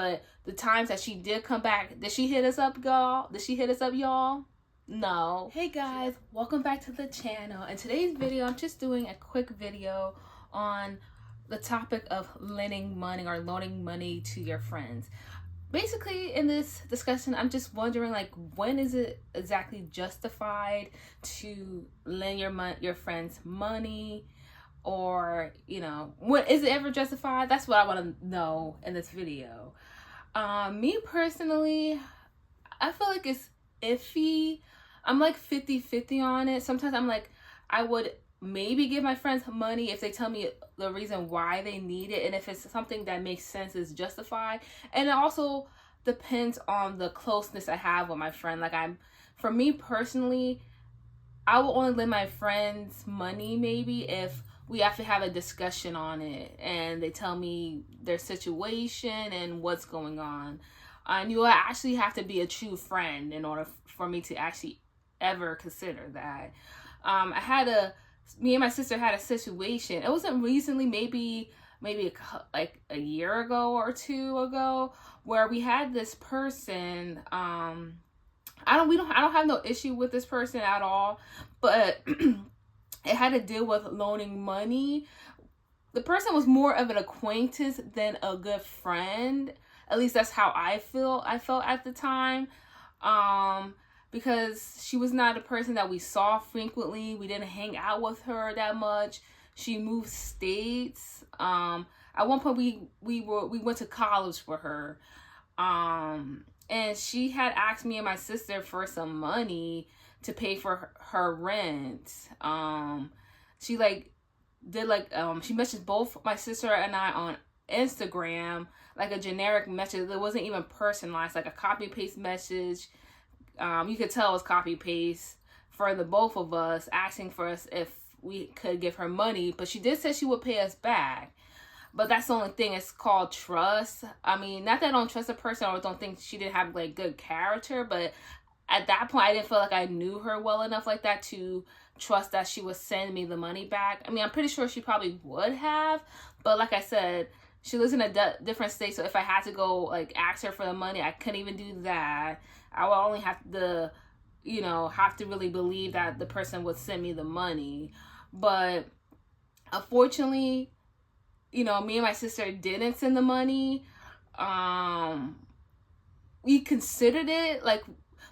But the times that she did come back, did she hit us up, y'all? Did she hit us up, y'all? No. Hey guys, welcome back to the channel. In today's video, I'm just doing a quick video on the topic of lending money or loaning money to your friends. Basically, in this discussion, I'm just wondering, like, when is it exactly justified to lend your friends money? Or, you know, when is it ever justified? That's what I want to know in this video. Me personally, I feel like it's iffy. I'm like 50-50 on it. Sometimes I'm like, I would maybe give my friends money if they tell me the reason why they need it, and if it's something that makes sense, is justified. And it also depends on the closeness I have with my friend. Like, for me personally, I will only lend my friends money maybe if we have to have a discussion on it and they tell me their situation and what's going on. And you actually have to be a true friend in order for me to actually ever consider that. Me and my sister had a situation. It wasn't recently, maybe like a year ago or two ago, where we had this person. I don't have no issue with this person at all, but it had to deal with loaning money. The person was more of an acquaintance than a good friend. At least that's how I felt at the time. Because she was not a person that we saw frequently. We didn't hang out with her that much. She moved states. At one point we went to college with her. And she had asked me and my sister for some money to pay for her rent. She she messaged both my sister and I on Instagram, like a generic message. It wasn't even personalized, like a copy paste message. You could tell it was copy paste for the both of us, asking for us if we could give her money. But she did say she would pay us back. But that's the only thing. It's called trust. I mean, not that I don't trust a person or don't think she didn't have like good character, but at that point, I didn't feel like I knew her well enough like that to trust that she would send me the money back. I mean, I'm pretty sure she probably would have, but like I said, she lives in a different state, so if I had to go like ask her for the money, I couldn't even do that. I would only have to, have to really believe that the person would send me the money. But unfortunately, me and my sister didn't send the money. We considered it. Like,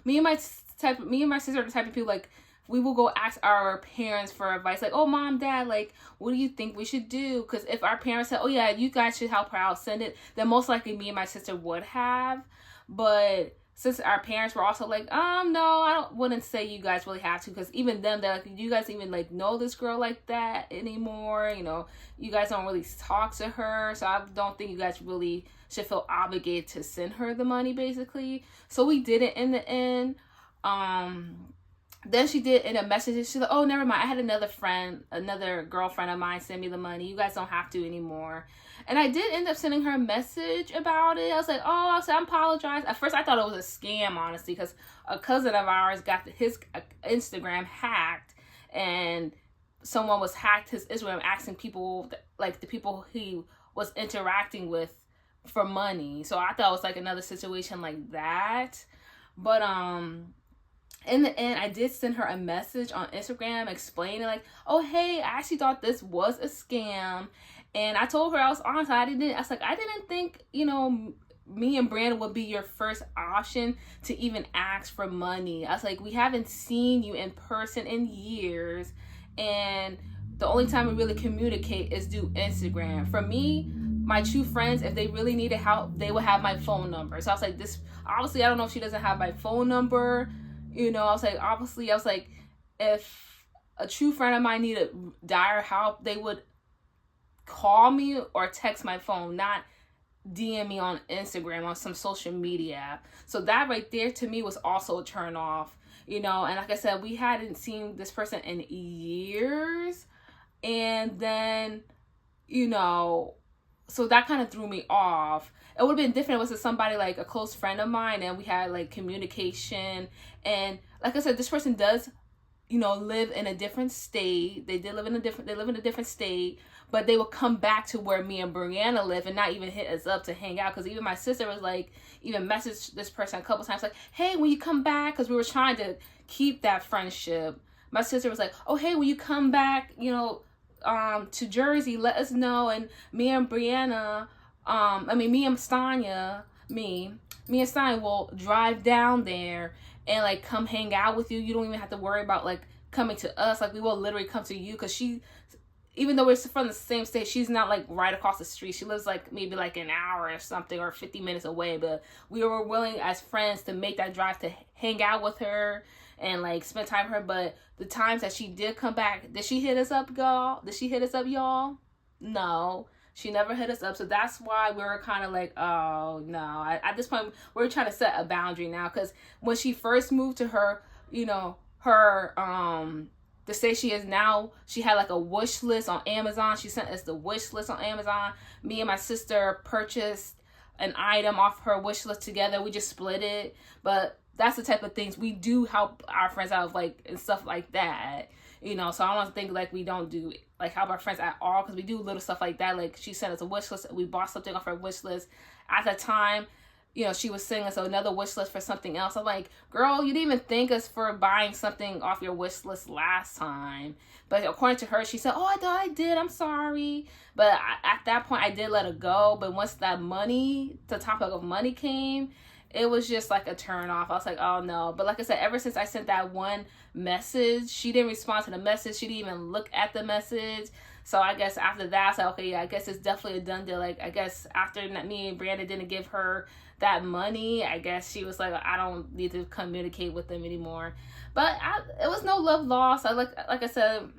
me and my sister are the type of people, like, we will go ask our parents for advice. Like, oh, mom, dad, like, what do you think we should do? Because if our parents said, oh yeah, you guys should help her out, send it, then most likely me and my sister would have. But since our parents were also like, no, wouldn't say you guys really have to, because even them, they're like, you guys even like know this girl like that anymore? You guys don't really talk to her, so I don't think you guys really should feel obligated to send her the money, basically. So we did it in the end. Then she did in a message, she's like, oh, never mind, I had another girlfriend of mine send me the money. You guys don't have to anymore. And I did end up sending her a message about it. I was like, oh, I apologize. At first, I thought it was a scam, honestly, because a cousin of ours got his Instagram hacked, and someone was hacked his Instagram asking people, like the people he was interacting with, for money. So I thought it was like another situation like that. But in the end, I did send her a message on Instagram explaining, like, oh, hey, I actually thought this was a scam. And I told her I was honest. I didn't think, me and Brandon would be your first option to even ask for money. I was like, we haven't seen you in person in years, and the only time we really communicate is through Instagram. For me, my true friends, if they really needed help, they would have my phone number. So I was like, obviously, I don't know if she doesn't have my phone number. I was like, if a true friend of mine needed dire help, they would call me or text my phone, not DM me on Instagram, on some social media app. So that right there to me was also a turn off, and like I said, we hadn't seen this person in years. And then, so that kind of threw me off. It would have been different if it was somebody like a close friend of mine and we had like communication. And like I said, this person does, live in a different state. They live in a different state. but they would come back to where me and Brianna live and not even hit us up to hang out. Because even my sister was like, even messaged this person a couple times, like, hey, when you come back, because we were trying to keep that friendship. My sister was like, oh, hey, when you come back, you know, to Jersey, let us know. And me and Brianna, me and Stanya, me and Stanya will drive down there and like come hang out with you. You don't even have to worry about like coming to us. Like we will literally come to you, because she, even though we're from the same state, she's not like right across the street. She lives like maybe like an hour or something, or 50 minutes away. But we were willing as friends to make that drive to hang out with her and like spend time with her. But the times that she did come back, did she hit us up, y'all? Did she hit us up, y'all? No, she never hit us up. So that's why we were kind of like, oh no. At this point, we're trying to set a boundary now, because when she first moved to her, you know, her the state she is now, she had like a wish list on Amazon. She sent us the wish list on Amazon. Me and my sister purchased an item off her wish list together. We just split it. But that's the type of things we do, help our friends out, like, and stuff like that, you know. So I don't think like we don't do like help our friends at all, because we do little stuff like that. Like she sent us a wish list, we bought something off her wish list. At the time, you know, she was sending us another wish list for something else. I'm like, girl, you didn't even thank us for buying something off your wish list last time. But according to her, she said, oh, I thought I did, I'm sorry. But at that point, I did let her go. But once that money, the topic of money came, it was just like a turn off. I was like, oh no. But like I said, ever since I sent that one message, she didn't respond to the message. She didn't even look at the message. So I guess after that, I said, okay, yeah, I guess it's definitely a done deal. Like, I guess after me and Brianna didn't give her that money, I guess she was like, I don't need to communicate with them anymore. But it was no love lost. Like I said,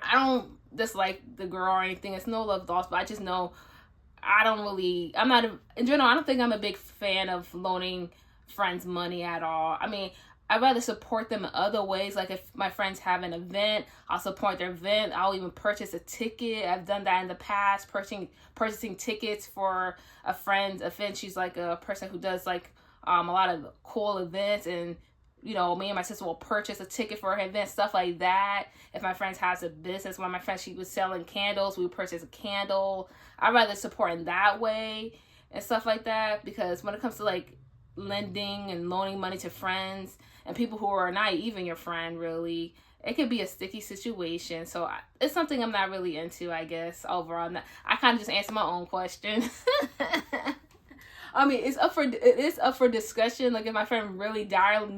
I don't dislike the girl or anything. It's no love lost, but I just know in general, I don't think I'm a big fan of loaning friends money at all. I mean, I'd rather support them in other ways. Like if my friends have an event, I'll support their event. I'll even purchase a ticket. I've done that in the past, purchasing tickets for a friend's event. She's like a person who does like a lot of cool events, and you know, me and my sister will purchase a ticket for her event, stuff like that. If my friend has a business, one of my friends, she was selling candles, we would purchase a candle. I'd rather support in that way and stuff like that, because when it comes to like lending and loaning money to friends and people who are not even your friend, really, it could be a sticky situation. So it's something I'm not really into, I guess, overall. I kind of just answered my own question. I mean, it is up for discussion. Like if my friend really direly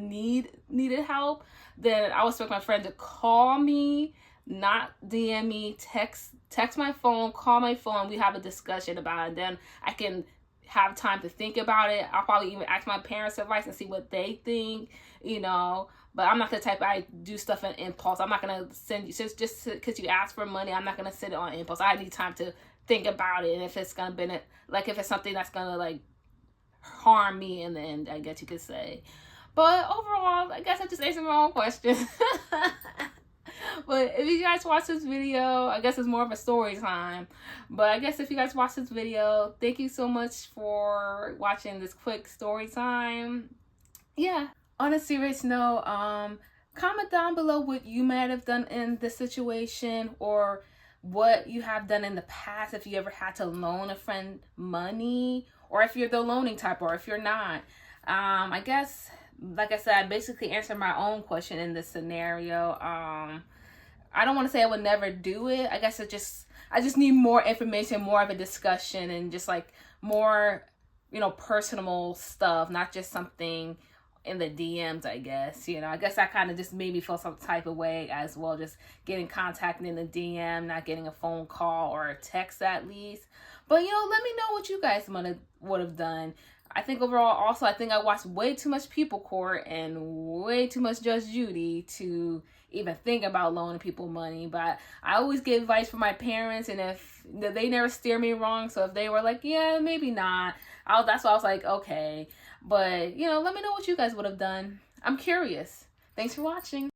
needed help, then I would expect my friend to call me, not DM me, text my phone, call my phone. We have a discussion about it. Then I can have time to think about it. I'll probably even ask my parents' advice and see what they think, you know. But I'm not the type I do stuff in impulse. I'm not gonna send you just because you ask for money. I'm not gonna send it on impulse. I need time to think about it, and if it's gonna be like if it's something that's gonna like harm me in the end, I guess you could say. But overall, I guess I just answered my own question. But if you guys watch this video, I guess it's more of a story time. But I guess if you guys watch this video, thank you so much for watching this quick story time. Yeah. On a serious note, comment down below what you might have done in this situation, or what you have done in the past if you ever had to loan a friend money, or if you're the loaning type, or if you're not. I guess, like I said, I basically answered my own question in this scenario. I don't want to say I would never do it. I guess I just need more information, more of a discussion, and just like more, you know, personal stuff, not just something in the DMs, I guess. You know, I guess that kind of just made me feel some type of way as well, just getting contacted in the DM, not getting a phone call or a text at least. But, you know, let me know what you guys would have done. I think overall, also, I think I watched way too much People Court and way too much Judge Judy to even think about loaning people money. But I always get advice from my parents, and if they never steer me wrong, so if they were like, yeah, maybe not, that's why I was like, okay. But, you know, let me know what you guys would have done. I'm curious. Thanks for watching.